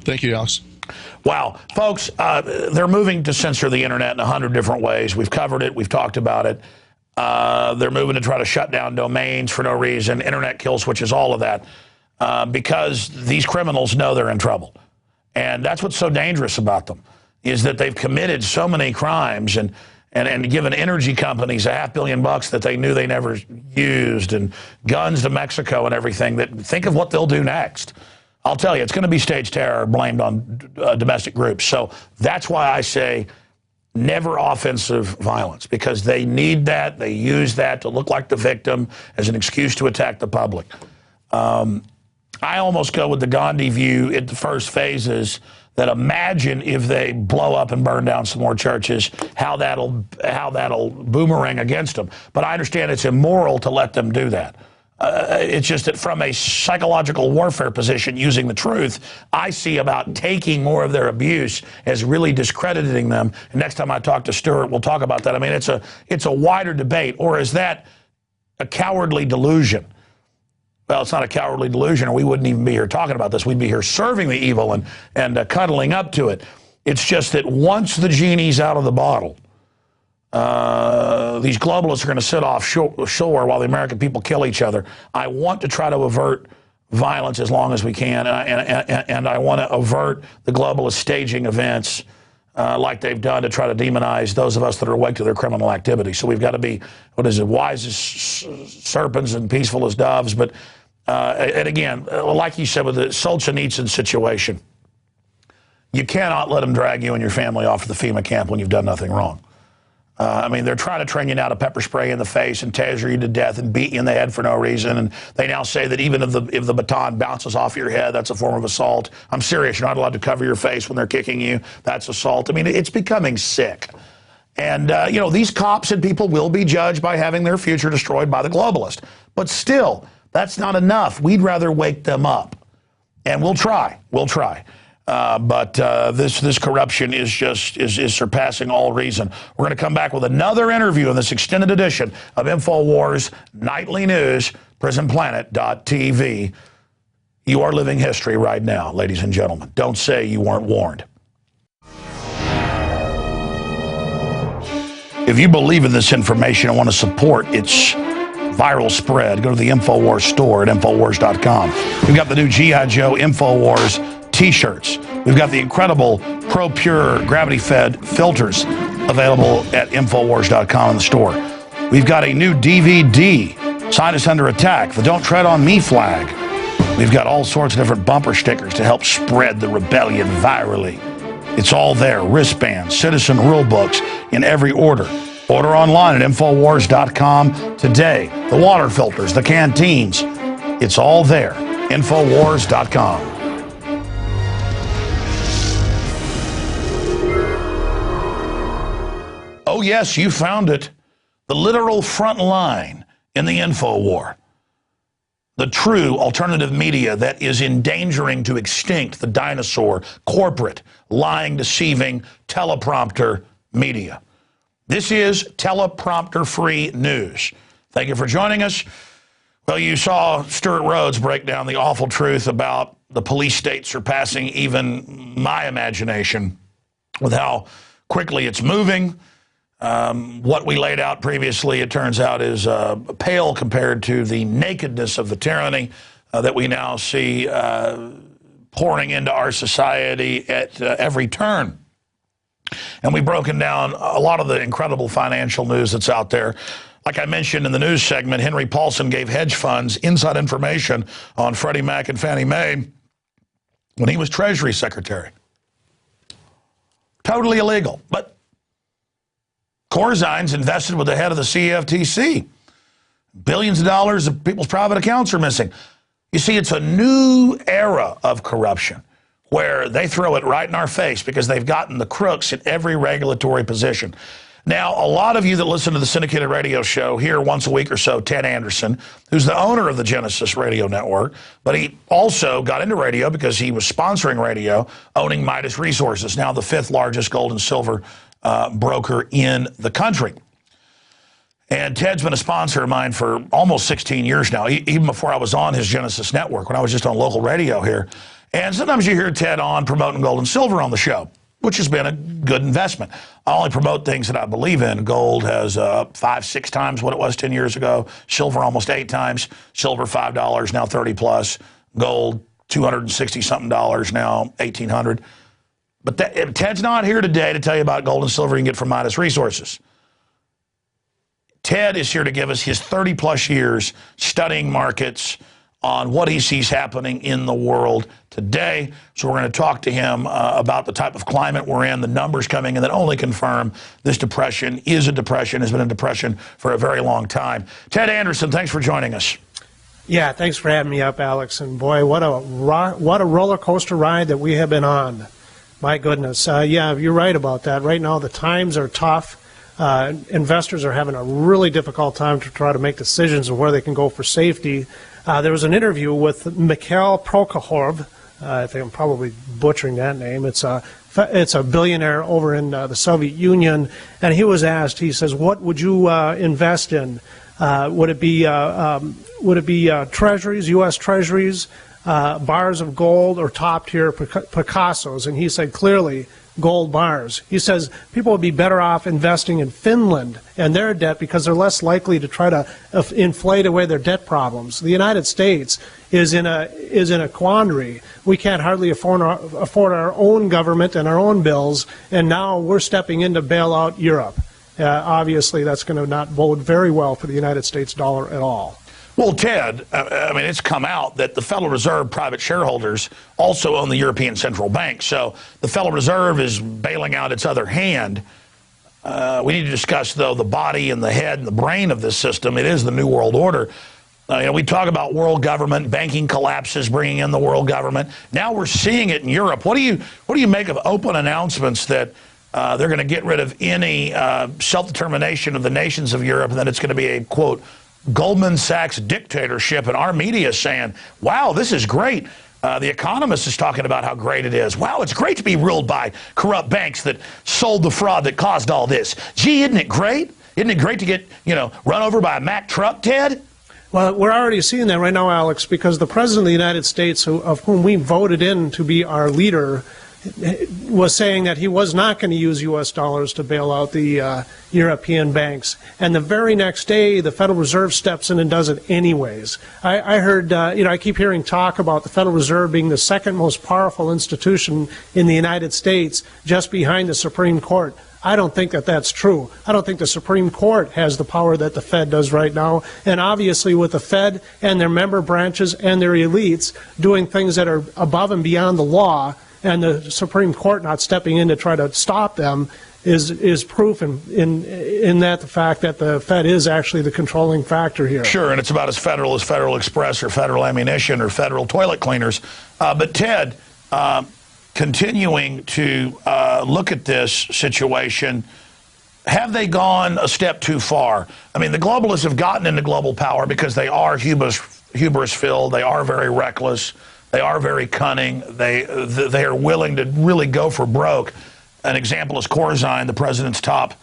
Thank you, Alex. Wow. Folks, they're moving to censor the internet in 100 different ways. We've covered it. We've talked about it. They're moving to try to shut down domains for no reason, internet kill switches, all of that, because these criminals know they're in trouble. And that's what's so dangerous about them, is that they've committed so many crimes and given energy companies $500 million that they knew they never used, and guns to Mexico and everything. That think of what they'll do next. I'll tell you, it's going to be stage terror blamed on domestic groups. So that's why I say never offensive violence, because they need that. They use that to look like the victim as an excuse to attack the public. I almost go with the Gandhi view at the first phases, that imagine if they blow up and burn down some more churches, how that'll boomerang against them. But I understand it's immoral to let them do that. It's just that from a psychological warfare position, using the truth, I see about taking more of their abuse as really discrediting them. And next time I talk to Stewart, we'll talk about that. I mean, it's a wider debate. Or is that a cowardly delusion? Well, it's not a cowardly delusion, or we wouldn't even be here talking about this. We'd be here serving the evil and cuddling up to it. It's just that once the genie's out of the bottle, these globalists are going to sit offshore while the American people kill each other. I want to try to avert violence as long as we can, and I want to avert the globalist staging events like they've done to try to demonize those of us that are awake to their criminal activity. So we've got to be, wise as serpents and peaceful as doves. But and again, like you said with the Solzhenitsyn situation, you cannot let them drag you and your family off to the FEMA camp when you've done nothing wrong. I mean, they're trying to train you now to pepper spray in the face and taser you to death and beat you in the head for no reason. And they now say that even if the baton bounces off your head, that's a form of assault. I'm serious. You're not allowed to cover your face when they're kicking you. That's assault. I mean, it's becoming sick. And, you know, these cops and people will be judged by having their future destroyed by the globalist. But still, that's not enough. We'd rather wake them up. And we'll try. We'll try. But this corruption is surpassing all reason. We're going to come back with another interview in this extended edition of InfoWars Nightly News, PrisonPlanet.tv. You are living history right now, ladies and gentlemen. Don't say you weren't warned. If you believe in this information and want to support its viral spread, go to the InfoWars store at InfoWars.com. We've got the new G.I. Joe InfoWars T-shirts. We've got the incredible Pro Pure gravity-fed filters available at InfoWars.com in the store. We've got a new DVD, Scientists Under Attack, the Don't Tread on Me flag. We've got all sorts of different bumper stickers to help spread the rebellion virally. It's all there. Wristbands, citizen rule books in every order. Order online at InfoWars.com today. The water filters, the canteens, it's all there. InfoWars.com. Oh, yes, you found it. The literal front line in the info war. The true alternative media that is endangering to extinct the dinosaur, corporate, lying, deceiving, teleprompter media. This is teleprompter-free news. Thank you for joining us. Well, you saw Stewart Rhodes break down the awful truth about the police state surpassing even my imagination with how quickly it's moving. What we laid out previously, it turns out, is pale compared to the nakedness of the tyranny that we now see pouring into our society at every turn. And we've broken down a lot of the incredible financial news that's out there. Like I mentioned in the news segment, Henry Paulson gave hedge funds inside information on Freddie Mac and Fannie Mae when he was Treasury Secretary. Totally illegal, but Corzine's invested with the head of the CFTC. Billions of dollars of people's private accounts are missing. You see, it's a new era of corruption where they throw it right in our face because they've gotten the crooks in every regulatory position. Now, a lot of you that listen to the syndicated radio show hear once a week or so Ted Anderson, who's the owner of the Genesis Radio Network, but he also got into radio because he was sponsoring radio, owning Midas Resources, now the 5th largest gold and silver broker in the country. And Ted's been a sponsor of mine for almost 16 years now, even before I was on his Genesis network, when I was just on local radio here. And sometimes you hear Ted on promoting gold and silver on the show, which has been a good investment. I only promote things that I believe in. Gold has 5, 6 times what it was 10 years ago. Silver almost 8 times. Silver $5, now 30 plus. Gold $260-something, now $1,800. But Ted's not here today to tell you about gold and silver you can get from Midas Resources. Ted is here to give us his 30-plus years studying markets on what he sees happening in the world today. So we're going to talk to him about the type of climate we're in, the numbers coming in that only confirm this depression is a depression, has been a depression for a very long time. Ted Anderson, thanks for joining us. Yeah, thanks for having me up, Alex. And boy, what a roller coaster ride that we have been on. My goodness. Yeah, you're right about that. Right now, the times are tough. Investors are having a really difficult time to try to make decisions on where they can go for safety. There was an interview with Mikhail Prokhorov. I think I'm probably butchering that name. It's a billionaire over in the Soviet Union, and he was asked. He says, "What would you invest in? Would it be treasuries, U.S. treasuries, bars of gold, or top-tier Picassos?" And he said clearly, gold bars. He says people would be better off investing in Finland and their debt because they're less likely to try to inflate away their debt problems. The United States is in a quandary. We can't hardly afford our own government and our own bills, and now we're stepping in to bail out Europe. Obviously, that's going to not bode very well for the United States dollar at all. Well, Ted, I mean, it's come out that the Federal Reserve private shareholders also own the European Central Bank. So the Federal Reserve is bailing out its other hand. We need to discuss, though, the body and the head and the brain of this system. It is the New World Order. We talk about world government, banking collapses, bringing in the world government. Now we're seeing it in Europe. What do you make of open announcements that they're going to get rid of any self-determination of the nations of Europe, and that it's going to be a, quote, Goldman Sachs dictatorship, and our media is saying, wow, this is great. The Economist is talking about how great it is. Wow, it's great to be ruled by corrupt banks that sold the fraud that caused all this. Gee, isn't it great? Isn't it great to get, run over by a Mack truck, Ted? Well, we're already seeing that right now, Alex, because the President of the United States, of whom we voted in to be our leader, was saying that he was not going to use U.S. dollars to bail out the European banks. And the very next day, the Federal Reserve steps in and does it anyways. I heard, I keep hearing talk about the Federal Reserve being the second most powerful institution in the United States, just behind the Supreme Court. I don't think that that's true. I don't think the Supreme Court has the power that the Fed does right now. And obviously with the Fed and their member branches and their elites doing things that are above and beyond the law, and the Supreme Court not stepping in to try to stop them is proof in that the fact that the Fed is actually the controlling factor here. Sure, and it's about as Federal Express or Federal Ammunition or Federal Toilet Cleaners. But Ted, continuing to look at this situation, have they gone a step too far? I mean, the globalists have gotten into global power because they are hubris-filled, they are very reckless, they are very cunning. They are willing to really go for broke. An example is Corzine, the president's top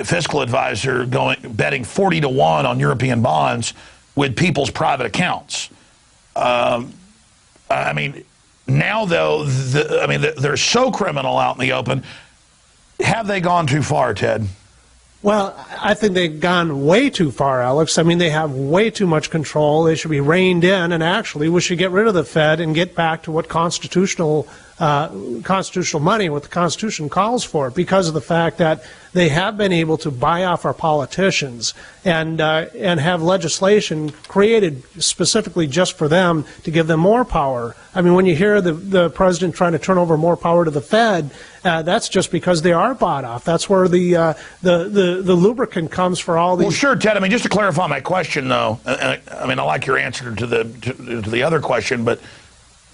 fiscal advisor, betting 40-1 on European bonds with people's private accounts. I mean, now though, they're so criminal out in the open. Have they gone too far, Ted? Well, I think they've gone way too far, Alex. I mean, they have way too much control. They should be reined in, and actually we should get rid of the Fed and get back to what constitutional money, what the Constitution calls for, because of the fact that they have been able to buy off our politicians and have legislation created specifically just for them to give them more power. I mean, when you hear the president trying to turn over more power to the Fed, that's just because they are bought off. That's where the lubricant comes for all these. Well, sure, Ted. I mean, just to clarify my question, though, I mean, I like your answer to the other question, but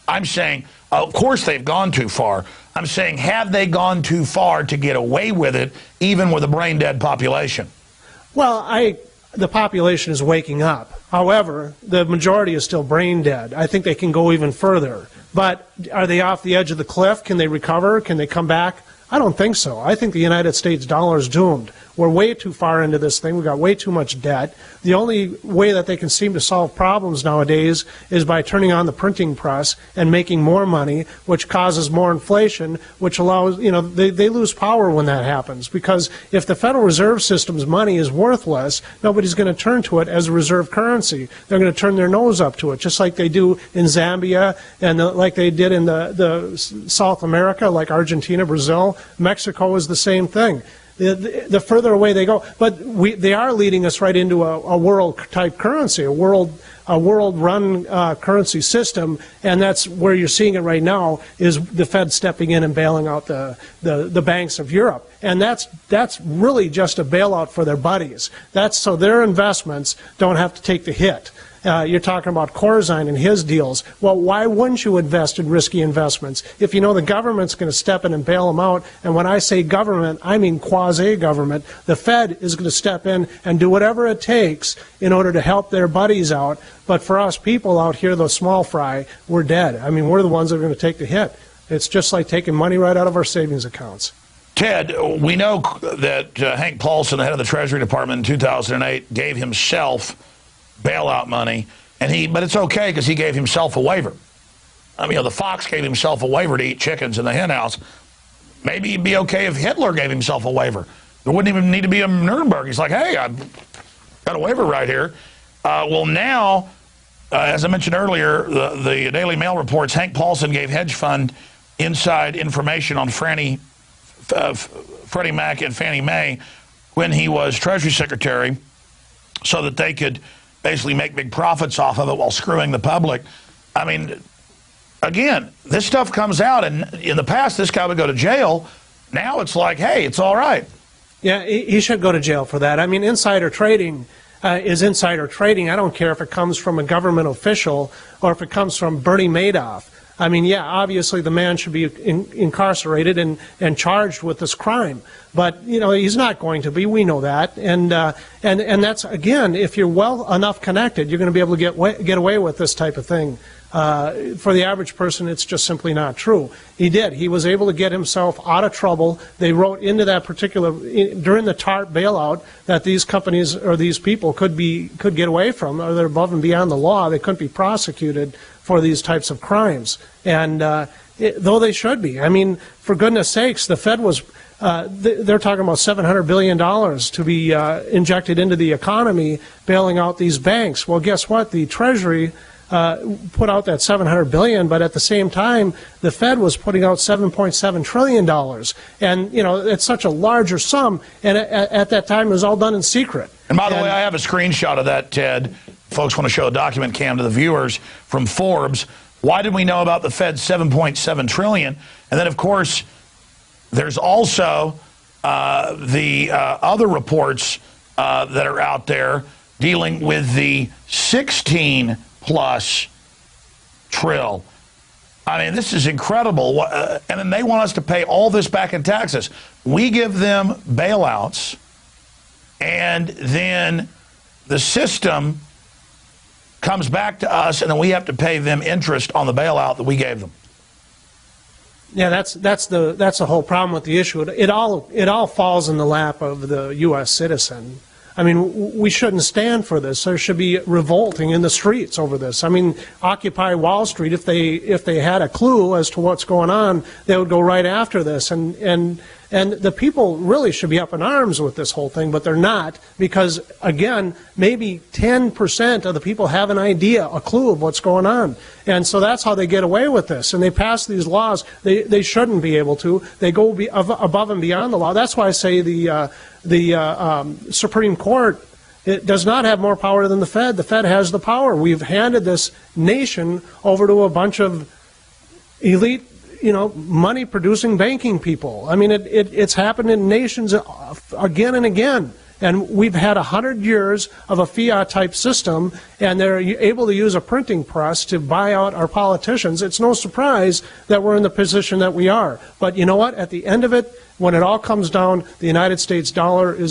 I'm saying, of course, they've gone too far. I'm saying, have they gone too far to get away with it, even with a brain-dead population? Well, the population is waking up. However, the majority is still brain-dead. I think they can go even further. But are they off the edge of the cliff? Can they recover? Can they come back? I don't think so. I think the United States dollar is doomed. We're way too far into this thing. We've got way too much debt. The only way that they can seem to solve problems nowadays is by turning on the printing press and making more money, which causes more inflation, which allows, they lose power when that happens. Because if the Federal Reserve System's money is worthless, nobody's going to turn to it as a reserve currency. They're going to turn their nose up to it, just like they do in Zambia and like they did in the South America, like Argentina, Brazil. Mexico is the same thing. The further away they go, but they are leading us right into a world-type currency, a world-run currency system, and that's where you're seeing it right now. Is the Fed stepping in and bailing out the banks of Europe, and that's really just a bailout for their buddies. That's so their investments don't have to take the hit. You're talking about Corzine and his deals. Well, why wouldn't you invest in risky investments if you know the government's going to step in and bail them out? And when I say government, I mean quasi-government. The Fed is going to step in and do whatever it takes in order to help their buddies out. But for us people out here, the small fry, we're dead. I mean, we're the ones that are going to take the hit. It's just like taking money right out of our savings accounts. Ted, we know that Hank Paulson, the head of the Treasury Department in 2008, gave himself bailout money, but it's okay because he gave himself a waiver. I mean, the fox gave himself a waiver to eat chickens in the hen house. Maybe it'd be okay if Hitler gave himself a waiver. There wouldn't even need to be a Nuremberg. He's like, hey, I've got a waiver right here. Well, now, as I mentioned earlier, the Daily Mail reports Hank Paulson gave hedge fund inside information on Freddie Mac and Fannie Mae when he was Treasury Secretary so that they could basically make big profits off of it while screwing the public. I mean, again, this stuff comes out, and in the past, this guy would go to jail. Now it's like, hey, it's all right. Yeah, he should go to jail for that. I mean, insider trading is insider trading. I don't care if it comes from a government official or if it comes from Bernie Madoff. I mean, yeah, obviously the man should be incarcerated and charged with this crime. But, he's not going to be. We know that. And that's, again, if you're well enough connected, you're going to be able to get away with this type of thing. For the average person, it's just simply not true. He did. He was able to get himself out of trouble. They wrote into that during the TARP bailout, that these companies or these people could get away from, or they're above and beyond the law. They couldn't be prosecuted for these types of crimes. And though they should be. I mean, for goodness sakes, the Fed was, they're talking about $700 billion to be injected into the economy, bailing out these banks. Well, guess what? The Treasury put out that $700 billion, but at the same time, the Fed was putting out $7.7 trillion. And, it's such a larger sum, and at that time, it was all done in secret. And by the way, I have a screenshot of that, Ted. Folks want to show a document cam to the viewers from Forbes. Why did we know about the Fed's $7.7 trillion? And then, of course, there's also the other reports that are out there dealing with the 16+ trill. I mean, this is incredible. And then they want us to pay all this back in taxes. We give them bailouts, and then the system comes back to us, and then we have to pay them interest on the bailout that we gave them. Yeah, that's the whole problem with the issue. It all falls in the lap of the U.S. citizen. I mean, we shouldn't stand for this. There should be revolting in the streets over this. I mean, Occupy Wall Street, if they had a clue as to what's going on, they would go right after this. And the people really should be up in arms with this whole thing, but they're not, because, again, maybe 10% of the people have an idea, a clue of what's going on. And so that's how they get away with this. And they pass these laws. They shouldn't be able to. They go above and beyond the law. That's why I say the Supreme Court, it does not have more power than the Fed. The Fed has the power. We've handed this nation over to a bunch of elite, money-producing banking people. I mean, it's happened in nations again and again. And we've had 100 years of a fiat-type system, and they're able to use a printing press to buy out our politicians. It's no surprise that we're in the position that we are. But you know what? At the end of it, when it all comes down, the United States dollar is